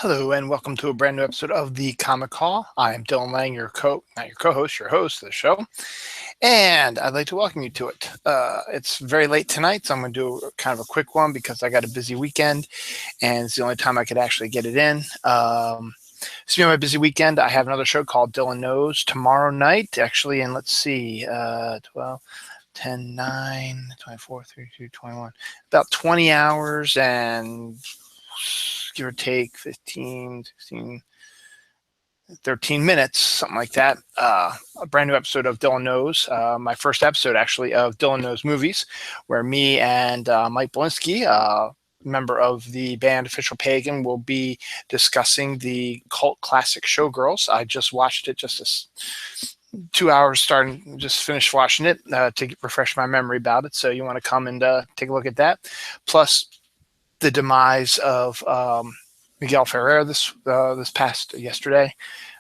Hello and welcome to a brand new episode of the Comic Call. I am Dylan Lang, not your co-host, your host of the show, and I'd like to welcome you to it. It's very late tonight, so I'm going to do kind of a quick one because I got a busy weekend, and it's the only time I could actually get it in. Speaking of my busy weekend, I have another show called Dylan Knows tomorrow night, actually, and let's see, 12, 10, 9, 24, 32, 21, about 20 hours and give or take 15, 16, 13 minutes, something like that. A brand new episode of Dylan Knows, my first episode actually of Dylan Knows Movies, where me and Mike Belinsky, member of the band Official Pagan, will be discussing the cult classic Showgirls. I just watched it just 2 hours starting, just finished watching it to refresh my memory about it. So you want to come and take a look at that. Plus, the demise of Miguel Ferrer this past yesterday.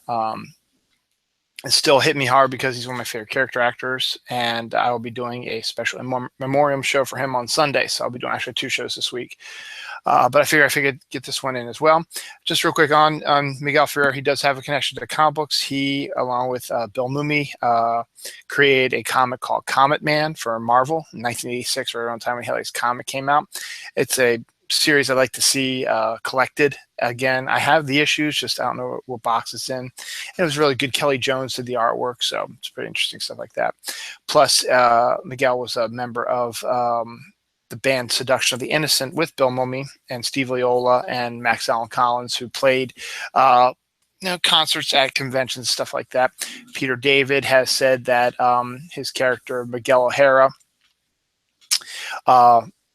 It still hit me hard because he's one of my favorite character actors, and I will be doing a special memoriam show for him on Sunday. So I'll be doing actually 2 shows this week. But I figured get this one in as well. Just real quick on Miguel Ferrer, he does have a connection to comic books. He, along with Bill Mumy, created a comic called Comet Man for Marvel in 1986, right around the time when Halley's Comet came out. It's a series I'd like to see collected again. I have the issues, just I don't know what box it's in. And it was really good. Kelly Jones did the artwork, so it's pretty interesting stuff like that. Plus, Miguel was a member of the band Seduction of the Innocent with Bill Mumy and Steve Leola and Max Allen Collins, who played concerts at conventions, stuff like that. Peter David has said that his character Miguel O'Hara,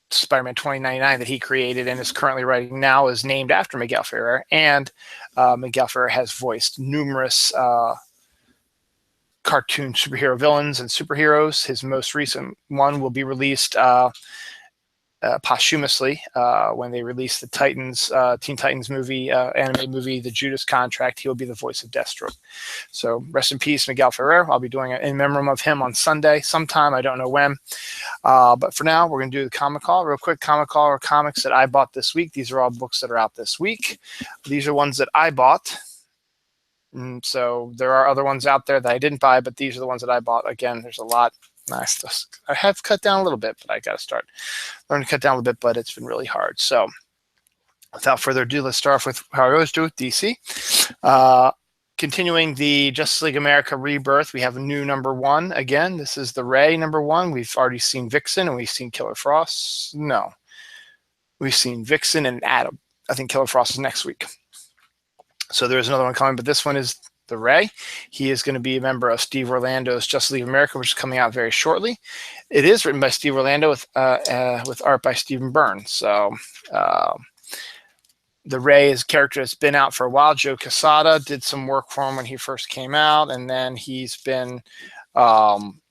Spider-Man 2099 that he created and is currently writing now, is named after Miguel Ferrer, and Miguel Ferrer has voiced numerous cartoon superhero villains and superheroes. His most recent one will be released posthumously when they release the Titans, Teen Titans movie, anime movie, The Judas Contract. He'll be the voice of Deathstroke. So rest in peace, Miguel Ferrer. I'll be doing it in memoriam of him on Sunday sometime. I don't know when. But for now, we're going to do the comic call. Real quick, comic call or comics that I bought this week. These are all books that are out this week. These are ones that I bought. And so there are other ones out there that I didn't buy, but these are the ones that I bought. Again, there's a lot. Nice. I have cut down a little bit, but I got to start learning to cut down a little bit, but it's been really hard. So without further ado, let's start off with how I always do with DC. Continuing the Justice League America Rebirth, we have a new #1. Again, this is the Ray #1. We've already seen Vixen and we've seen Killer Frost. No, we've seen Vixen and Adam. I think Killer Frost is next week. So there's another one coming, but this one is the Ray. He is going to be a member of Steve Orlando's Justice League America, which is coming out very shortly. It is written by Steve Orlando with art by Stephen Byrne. So the Ray is a character that's been out for a while. Joe Quesada did some work for him when he first came out, and then he's been popping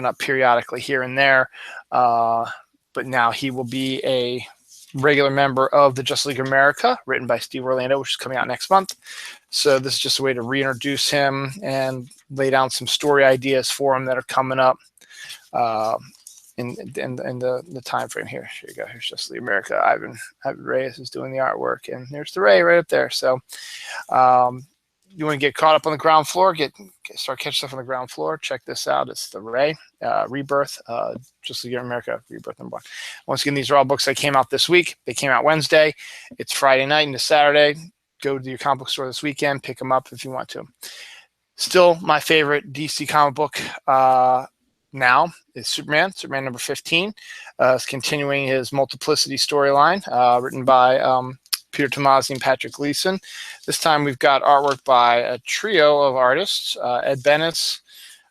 up periodically here and there. But now he will be a regular member of the Justice League America, written by Steve Orlando, which is coming out next month. So this is just a way to reintroduce him and lay down some story ideas for him that are coming up in the time frame here. Here you go. Here's Justice League America. Ivan Reyes is doing the artwork, and there's the Ray right up there. So you want to get caught up on the ground floor, start catching stuff on the ground floor. Check this out. It's the Ray Rebirth, Justice League America Rebirth #1. Once again, these are all books that came out this week. They came out Wednesday. It's Friday night into Saturday. Go to your comic book store this weekend. Pick them up if you want to. Still, my favorite DC comic book now is Superman #15. Is continuing his multiplicity storyline, written by Peter Tomasi and Patrick Gleason. This time we've got artwork by a trio of artists, Ed Benes,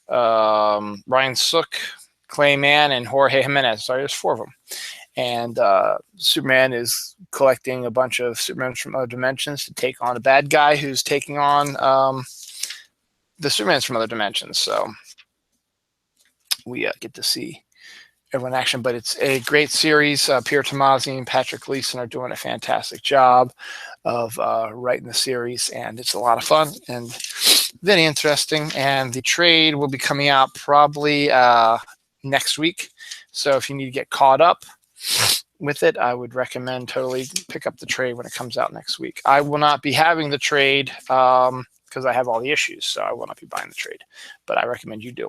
Ryan Sook, Clay Mann, and Jorge Jimenez. Sorry, there's 4 of them. And Superman is collecting a bunch of Supermans from other dimensions to take on a bad guy who's taking on the Supermans from other dimensions. So we get to see everyone in action, but it's a great series. Peter Tomasi and Patrick Gleason are doing a fantastic job of writing the series, and it's a lot of fun and very interesting. And the trade will be coming out probably next week. So if you need to get caught up, with it, I would recommend totally pick up the trade when it comes out next week. I will not be having the trade because I have all the issues, so I will not be buying the trade, but I recommend you do.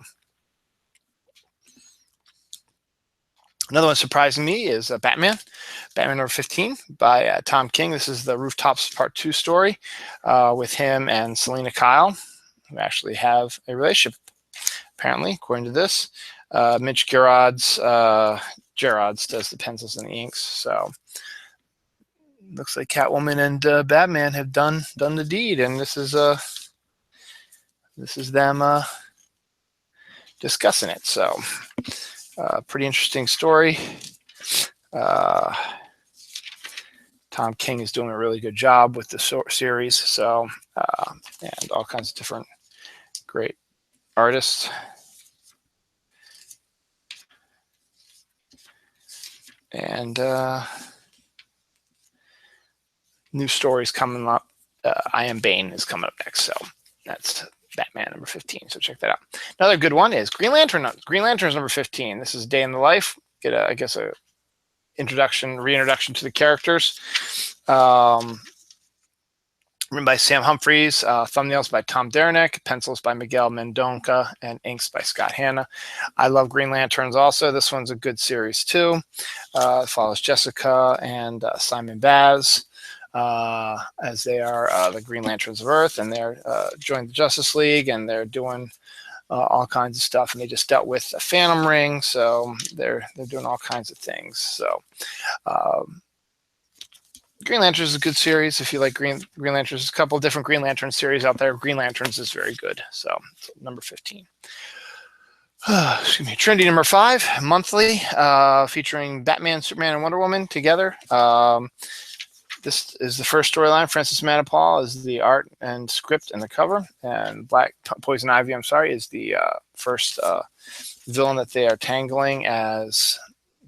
Another one surprising me is Batman number 15 by Tom King. This is the Rooftops Part 2 story with him and Selina Kyle, who actually have a relationship, apparently, according to this. Mitch Gerads does the pencils and the inks, so looks like Catwoman and Batman have done the deed, and this is them discussing it. So pretty interesting story. Tom King is doing a really good job with the series, so and all kinds of different great artists. And new stories coming up. I Am Bane is coming up next, so that's Batman number 15. So check that out. Another good one is Green Lantern. Green Lantern is number 15. This is Day in the Life. Get a, I guess, a reintroduction to the characters. Written by Sam Humphries, thumbnails by Tom Derenick, pencils by Miguel Mendonca, and inks by Scott Hanna. I love Green Lanterns also. This one's a good series too. It follows Jessica and Simon Baz as they are the Green Lanterns of Earth, and they're joined the Justice League, and they're doing all kinds of stuff, and they just dealt with a Phantom Ring, so they're doing all kinds of things. So Green Lanterns is a good series if you like Green Lanterns. There's a couple of different Green Lantern series out there. Green Lanterns is very good. So number 15. Excuse me. Trinity number 5, monthly, featuring Batman, Superman, and Wonder Woman together. This is the first storyline. Francis Manapul is the art and script and the cover, and Black Poison Ivy, I'm sorry, is the first villain that they are tangling as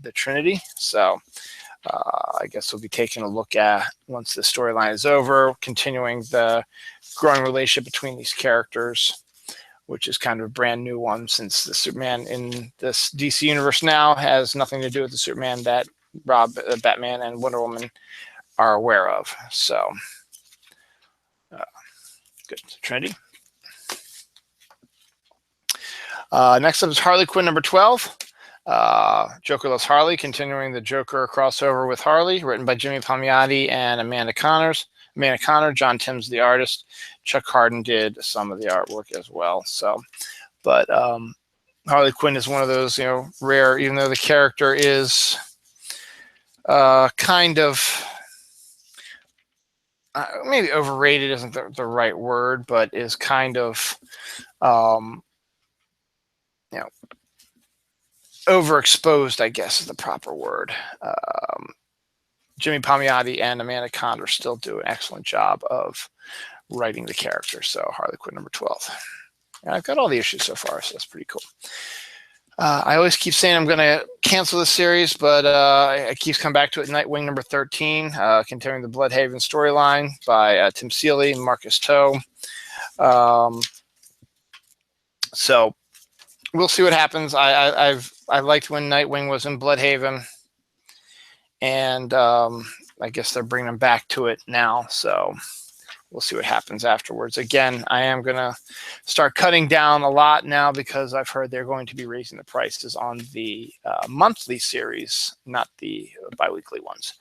the Trinity. So I guess we'll be taking a look at, once the storyline is over, continuing the growing relationship between these characters, which is kind of a brand new one, since the Superman in this DC universe now has nothing to do with the Superman that Batman and Wonder Woman are aware of. So good. Trinity. Next up is Harley Quinn number 12. Joker Loves Harley, continuing the Joker crossover with Harley, written by Jimmy Palmiotti and Amanda Connor. John Timms the artist. Chuck Harden did some of the artwork as well. So, but Harley Quinn is one of those, rare, even though the character is kind of maybe overrated isn't the right word, but is kind of overexposed, I guess, is the proper word. Jimmy Palmiotti and Amanda Connor still do an excellent job of writing the character. So Harley Quinn number 12. And I've got all the issues so far, so that's pretty cool. I always keep saying I'm going to cancel the series, but I keep coming back to it. Nightwing number 13, continuing the Bloodhaven storyline by Tim Seeley and Marcus Toe. So we'll see what happens. I liked when Nightwing was in Bloodhaven, and I guess they're bringing him back to it now. So we'll see what happens afterwards. Again, I am going to start cutting down a lot now because I've heard they're going to be raising the prices on the monthly series, not the biweekly ones.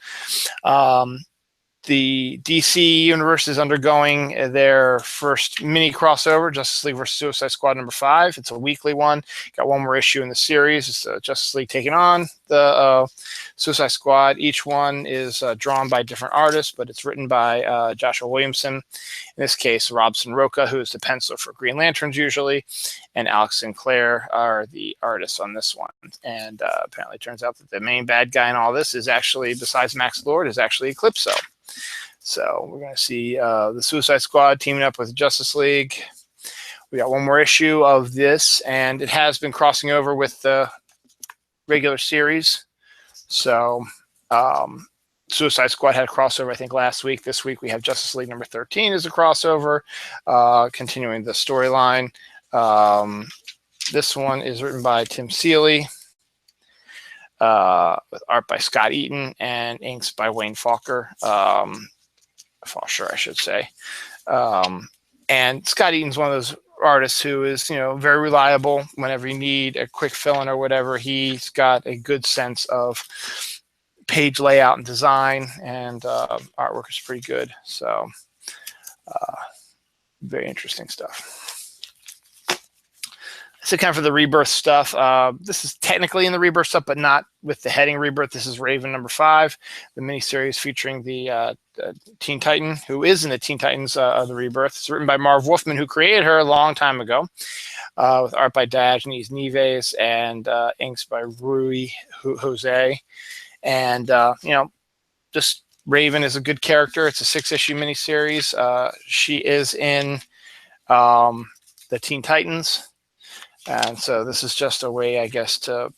The DC universe is undergoing their first mini crossover, Justice League vs. Suicide Squad number 5. It's a weekly one. Got one more issue in the series. It's Justice League taking on the Suicide Squad. Each one is drawn by different artists, but it's written by Joshua Williamson. In this case, Robson Roca, who is the penciler for Green Lanterns usually, and Alex Sinclair are the artists on this one. And apparently it turns out that the main bad guy in all this is actually, besides Max Lord, is actually Eclipso. So we're going to see the Suicide Squad teaming up with Justice League. We got one more issue of this, and it has been crossing over with the regular series. So Suicide Squad had a crossover, I think, last week. This week we have Justice League number 13 as a crossover, continuing the storyline. This one is written by Tim Seeley. with art by Scott Eaton and inks by Wayne Faulkner. Faulkner, I should say. And Scott Eaton's one of those artists who is, very reliable. Whenever you need a quick fill-in or whatever, he's got a good sense of page layout and design, and artwork is pretty good. So very interesting stuff. So kind of for the Rebirth stuff, this is technically in the Rebirth stuff, but not with the heading Rebirth. This is Raven #5, the miniseries featuring the Teen Titan, who is in the Teen Titans of the Rebirth. It's written by Marv Wolfman, who created her a long time ago, with art by Diogenes Nives and inks by Rui Jose. And, just Raven is a good character. It's a 6-issue miniseries. She is in the Teen Titans. And so this is just a way, I guess, to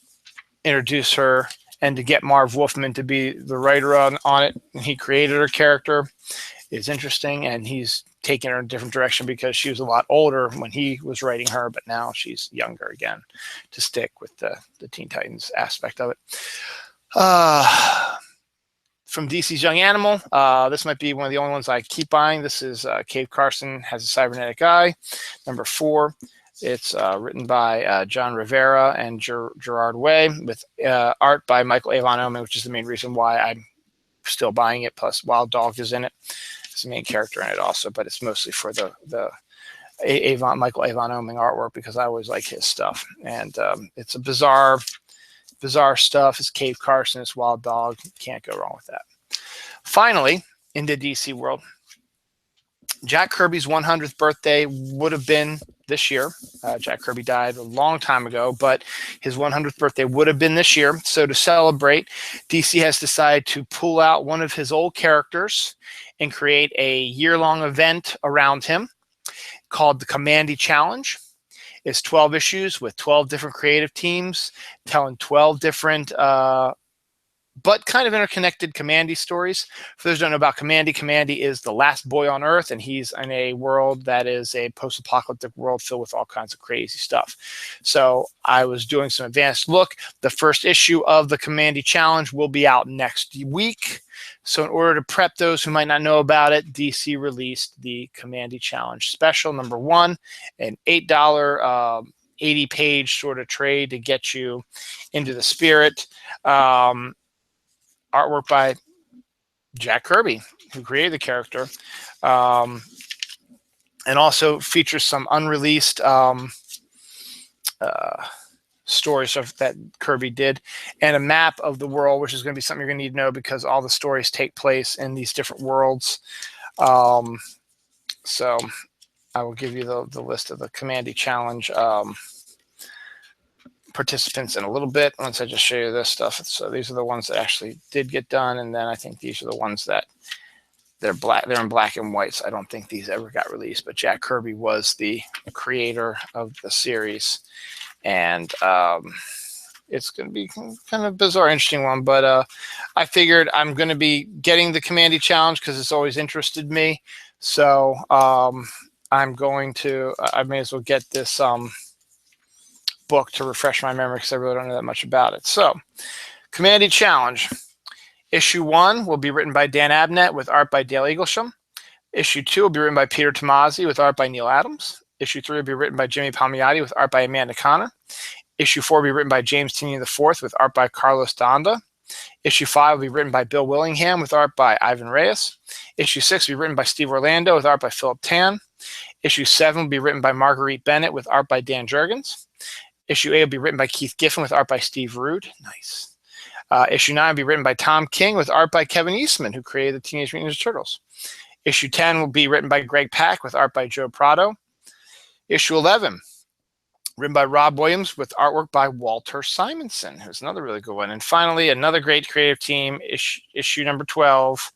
introduce her and to get Marv Wolfman to be the writer on it. He created her character. It's interesting, and he's taken her in a different direction because she was a lot older when he was writing her, but now she's younger again to stick with the Teen Titans aspect of it. From DC's Young Animal, this might be one of the only ones I keep buying. This is Cave Carson Has a Cybernetic Eye, #4. It's written by John Rivera and Gerard Way, with art by Michael Avon Omen, which is the main reason why I'm still buying it. Plus, Wild Dog is in it. It's the main character in it also, but it's mostly for the Michael Avon Omen artwork because I always like his stuff. And it's a bizarre stuff. It's Cave Carson. It's Wild Dog. Can't go wrong with that. Finally, in the DC world, Jack Kirby's 100th birthday would have been this year. Jack Kirby died a long time ago, but his 100th birthday would have been this year. So to celebrate, DC has decided to pull out one of his old characters and create a year-long event around him called the Kamandi Challenge. It's 12 issues with 12 different creative teams telling 12 different but kind of interconnected Kamandi stories. For those who don't know about Kamandi, Kamandi is the last boy on Earth, and he's in a world that is a post-apocalyptic world filled with all kinds of crazy stuff. So I was doing some advanced look. The first issue of the Kamandi Challenge will be out next week. So in order to prep those who might not know about it, DC released the Kamandi Challenge Special #1, an $8 80-page sort of trade to get you into the spirit. Artwork by Jack Kirby, who created the character, and also features some unreleased stories that Kirby did, and a map of the world, which is going to be something you're going to need to know because all the stories take place in these different worlds. So I will give you the list of the Kamandi Challenge participants in a little bit once I just show you this stuff. So these are the ones that actually did get done, and then I think these are the ones that they're in black and white, so I don't think these ever got released. But Jack Kirby was the creator of the series, and it's going to be kind of a bizarre, interesting one. But I figured I'm going to be getting the Kamandi Challenge because it's always interested me. So I'm going to, I may as well get this book to refresh my memory because I really don't know that much about it. So Kamandi Challenge. Issue 1 will be written by Dan Abnett with art by Dale Eaglesham. Issue 2 will be written by Peter Tomasi with art by Neil Adams. Issue 3 will be written by Jimmy Palmiotti with art by Amanda Connor. Issue 4 will be written by James Tynion IV with art by Carlos Donda. Issue 5 will be written by Bill Willingham with art by Ivan Reyes. Issue 6 will be written by Steve Orlando with art by Philip Tan. Issue 7 will be written by Marguerite Bennett with art by Dan Jurgens. Issue 8 will be written by Keith Giffen with art by Steve Rude. Nice. Issue 9 will be written by Tom King with art by Kevin Eastman, who created the Teenage Mutant Ninja Turtles. Issue 10 will be written by Greg Pak with art by Joe Prado. Issue 11, written by Rob Williams with artwork by Walter Simonson, who's another really good one. And finally, another great creative team, issue number 12,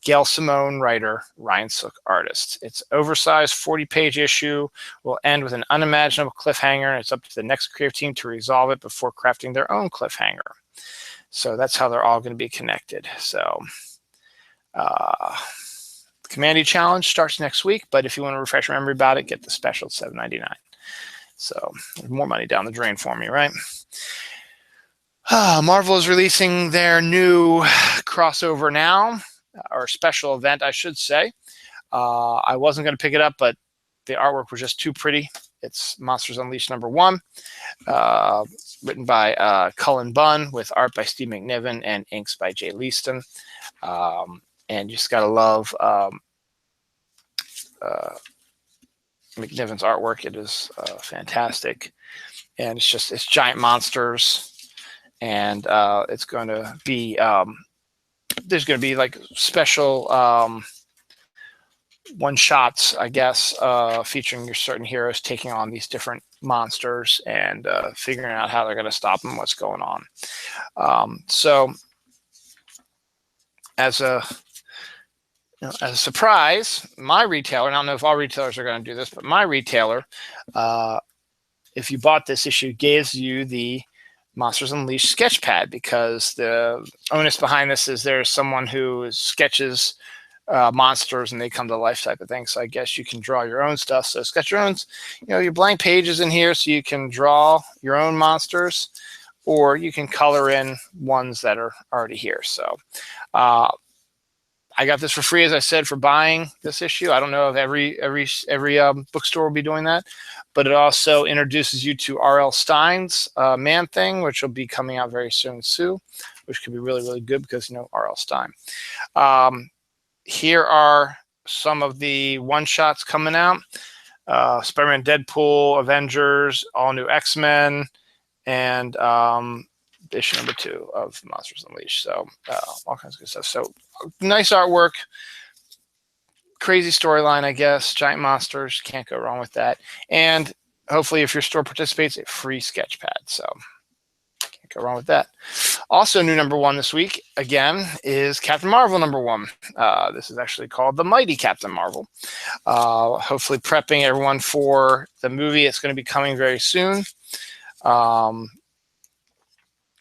Gail Simone writer, Ryan Sook artist. It's oversized 40-page issue, will end with an unimaginable cliffhanger, and it's up to the next creative team to resolve it before crafting their own cliffhanger. So that's how they're all going to be connected. So the Kamandi Challenge starts next week, but if you want to refresh your memory about it, get the special at $7.99. So more money down the drain for me, right? Marvel is releasing their new crossover now, or special event, I should say. I wasn't going to pick it up, but the artwork was just too pretty. It's Monsters Unleashed #1, written by Cullen Bunn, with art by Steve McNiven and inks by Jay Leaston. And you just got to love McNiven's artwork. It is fantastic. And it's giant monsters. And it's going to be, there's going to be like special one-shots, I guess, featuring your certain heroes taking on these different monsters and figuring out how they're going to stop them, what's going on. So as a surprise, my retailer, and I don't know if all retailers are going to do this, but my retailer, if you bought this issue, gives you the Monsters Unleashed sketch pad, because the onus behind this is there's someone who sketches monsters and they come to life type of thing. So I guess you can draw your own stuff. So sketch your own, your blank pages in here so you can draw your own monsters, or you can color in ones that are already here. So I got this for free, as I said, for buying this issue. I don't know if every bookstore will be doing that, but it also introduces you to R.L. Stine's Man-Thing, which will be coming out very soon too, which could be really, really good because, R.L. Stine. Here are some of the one-shots coming out. Spider-Man, Deadpool, Avengers, all new X-Men, and issue #2 of Monsters Unleashed. So all kinds of good stuff. So nice artwork, crazy storyline, I guess. Giant monsters, can't go wrong with that. And hopefully, if your store participates, a free sketch pad. So can't go wrong with that. Also, new #1 this week again is Captain Marvel #1. This is actually called The Mighty Captain Marvel. Hopefully, prepping everyone for the movie. It's going to be coming very soon.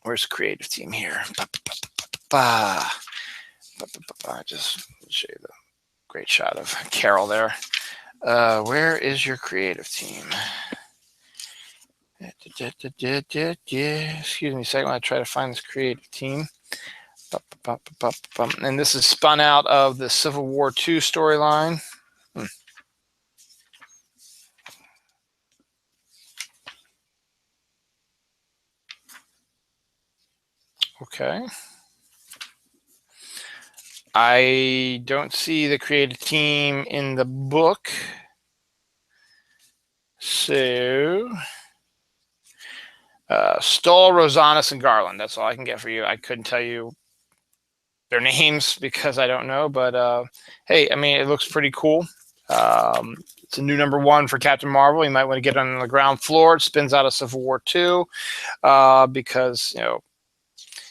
Where's the creative team here? Just show you the great shot of Carol there. Where is your creative team? Excuse me a second while I try to find this creative team. And this is spun out of the Civil War II storyline. Okay. I don't see the creative team in the book. So, Stoll, Rosanas, and Garland. That's all I can get for you. I couldn't tell you their names because I don't know. But hey, I mean, it looks pretty cool. It's a new #1 for Captain Marvel. You might want to get on the ground floor. It spins out of Civil War II because,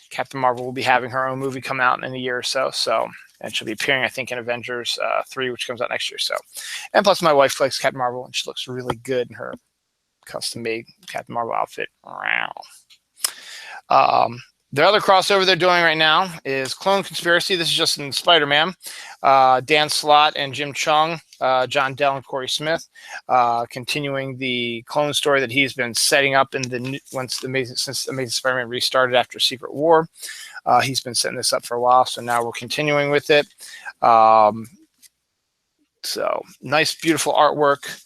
Captain Marvel will be having her own movie come out in a year or so. And she'll be appearing, I think, in Avengers 3, which comes out next year. So, and plus, my wife likes Captain Marvel, and she looks really good in her custom-made Captain Marvel outfit. The other crossover they're doing right now is Clone Conspiracy. This is just in Spider-Man. Dan Slott and Jim Chung, John Dell and Corey Smith, continuing the clone story that he's been setting up in since Amazing Spider-Man restarted after Secret War. He's been setting this up for a while, so now we're continuing with it. So nice, beautiful artwork,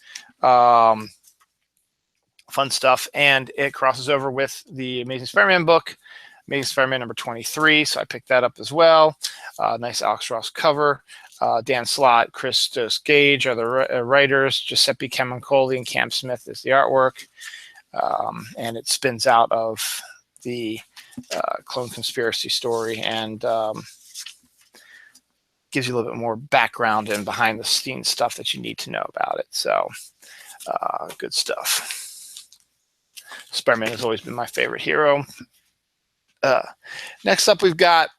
fun stuff, and it crosses over with the Amazing Spider-Man book, Amazing Spider-Man #23. So I picked that up as well. Nice Alex Ross cover. Dan Slott, Christos Gage are the writers. Giuseppe Camuncoli and Cam Smith is the artwork. And it spins out of the Clone Conspiracy story and gives you a little bit more background and behind the scenes stuff that you need to know about it. So good stuff. Spider-Man has always been my favorite hero. Next up, we've got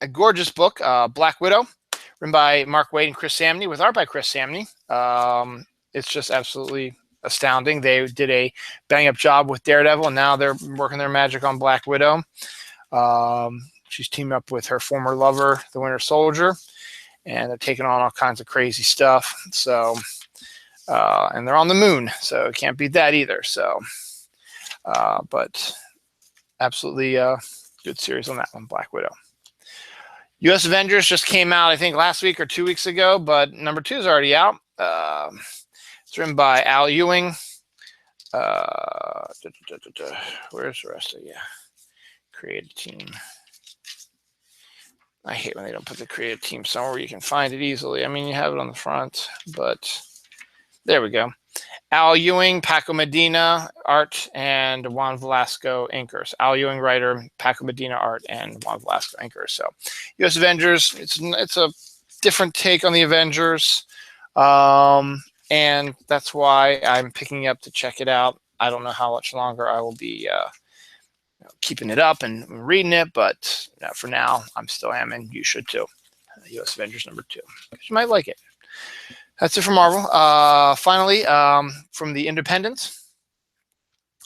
a gorgeous book, Black Widow, written by Mark Waid and Chris Samney, with art by Chris Samney. It's just absolutely astounding. They did a bang-up job with Daredevil, and now they're working their magic on Black Widow. She's teamed up with her former lover, the Winter Soldier, and they're taking on all kinds of crazy stuff. So, and they're on the moon, so can't beat that either. So, but absolutely good series on that one, Black Widow. U.S. Avengers just came out, I think, last week or 2 weeks ago, but number 2 is already out. It's written by Al Ewing. Where's the rest of you? Creative team. I hate when they don't put the creative team somewhere where you can find it easily. I mean, you have it on the front, but there we go. Al Ewing, Paco Medina, art, and Juan Velasco, inkers. Al Ewing, writer, Paco Medina, art, and Juan Velasco, inkers. So, U.S. Avengers, it's a different take on the Avengers, and that's why I'm picking up to check it out. I don't know how much longer I will be keeping it up and reading it, but for now, I'm still am, and you should too. U.S. Avengers number 2. You might like it. That's it for Marvel. Finally, from the Independents,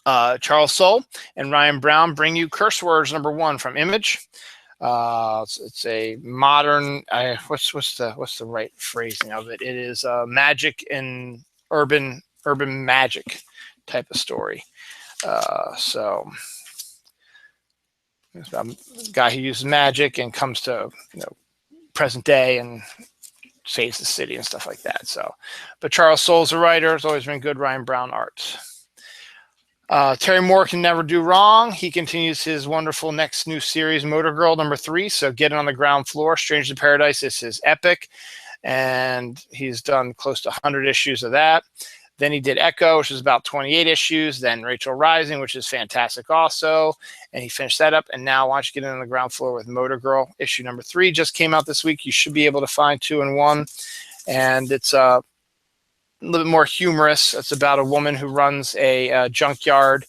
Charles Soule and Ryan Brown bring you Curse Words number 1 from Image. It's a modern. What's the right phrasing of it? It is magic and urban magic type of story. So it's about a guy who uses magic and comes to present day and saves the city and stuff like that. So, but Charles Soule's a writer. It's always been good. Ryan Brown art. Terry Moore can never do wrong. He continues his wonderful next new series, Motor Girl number 3. So Get It on the Ground Floor, Strange in Paradise is his epic. And he's done close to 100 issues of that. Then he did Echo, which is about 28 issues. Then Rachel Rising, which is fantastic also. And he finished that up. And now why don't you get in on the ground floor with Motor Girl. Issue number 3 just came out this week. You should be able to find 2 and 1. And it's a little bit more humorous. It's about a woman who runs a junkyard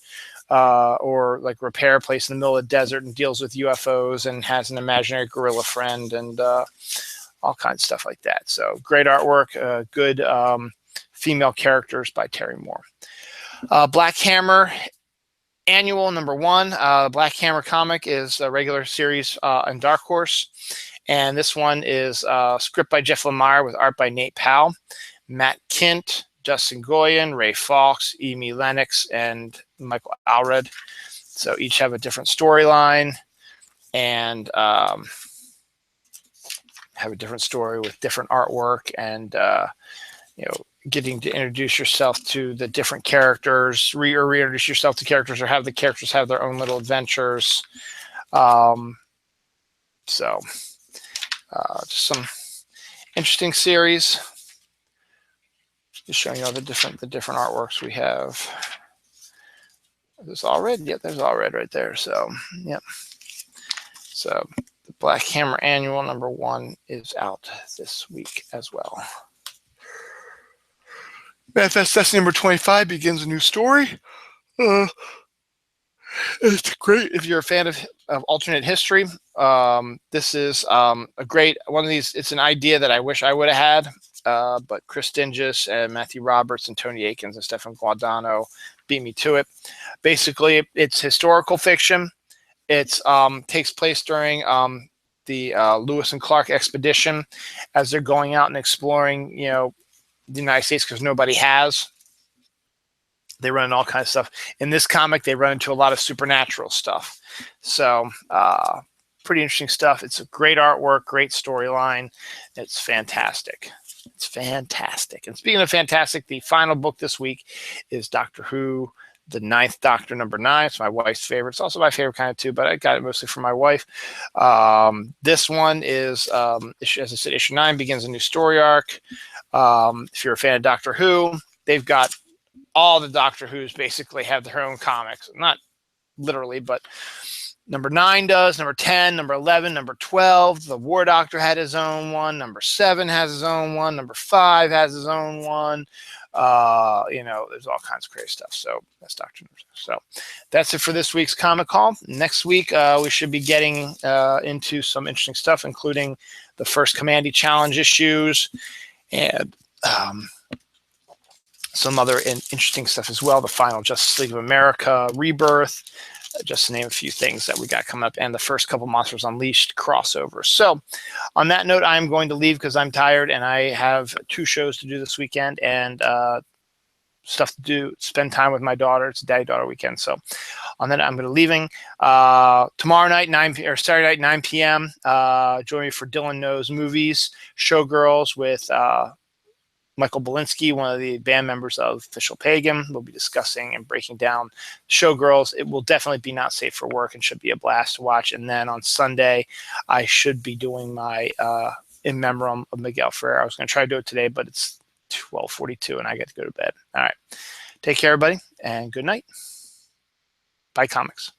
or like repair place in the middle of the desert and deals with UFOs and has an imaginary gorilla friend and all kinds of stuff like that. So great artwork, good female characters by Terry Moore. Black Hammer Annual number 1. Black Hammer comic is a regular series in Dark Horse. And this one is script by Jeff Lemire with art by Nate Powell, Matt Kint, Justin Goyen, Ray Fawkes, Amy Lennox, and Michael Allred. So each have a different storyline and have a different story with different artwork and getting to introduce yourself to the different characters, reintroduce yourself to characters, or have the characters have their own little adventures. So just some interesting series. Just showing you all the different artworks we have. Is this all red? Yep, there's all red right there. So, yep. So the Black Hammer Annual number 1 is out this week as well. Manifest Destiny number 25 begins a new story. It's great if you're a fan of alternate history. This is a great one of these. It's an idea that I wish I would have had, but Chris Dingus and Matthew Roberts and Tony Akins and Stefan Guadagno beat me to it. Basically, it's historical fiction. It takes place during the Lewis and Clark expedition as they're going out and exploring, the United States, because nobody has. They run into all kinds of stuff. In this comic, they run into a lot of supernatural stuff. So pretty interesting stuff. It's a great artwork, great storyline. It's fantastic. It's fantastic. And speaking of fantastic, the final book this week is Doctor Who, the 9th Doctor, number 9. It's my wife's favorite. It's also my favorite kind of too, but I got it mostly for my wife. This one is, as I said, issue 9 begins a new story arc. If you're a fan of Doctor Who, they've got all the Doctor Who's basically have their own comics. Not literally, but number 9 does, number 10, number 11, number 12. The War Doctor had his own one. Number 7 has his own one. Number 5 has his own one. There's all kinds of crazy stuff. So that's Doctor Who. So that's it for this week's Comic Call. Next week, we should be getting into some interesting stuff, including the first Commandy Challenge issues and some other interesting stuff as well. The final Justice League of America Rebirth, just to name a few things that we got coming up, and the first couple Monsters Unleashed crossovers. So on that note, I'm going to leave because I'm tired and I have 2 shows to do this weekend, and stuff to do, spend time with my daughter. It's a daddy-daughter weekend. So on that, I'm going to be leaving. Tomorrow night, Saturday night, 9 p.m. Join me for Dylan Knows Movies, Showgirls with Michael Belinsky, one of the band members of Official Pagan. We'll be discussing and breaking down Showgirls. It will definitely be not safe for work and should be a blast to watch. And then on Sunday, I should be doing my in memoriam of Miguel Ferrer. I was going to try to do it today, but it's 12:42 and I get to go to bed. All right. Take care, everybody, and good night. Bye, comics.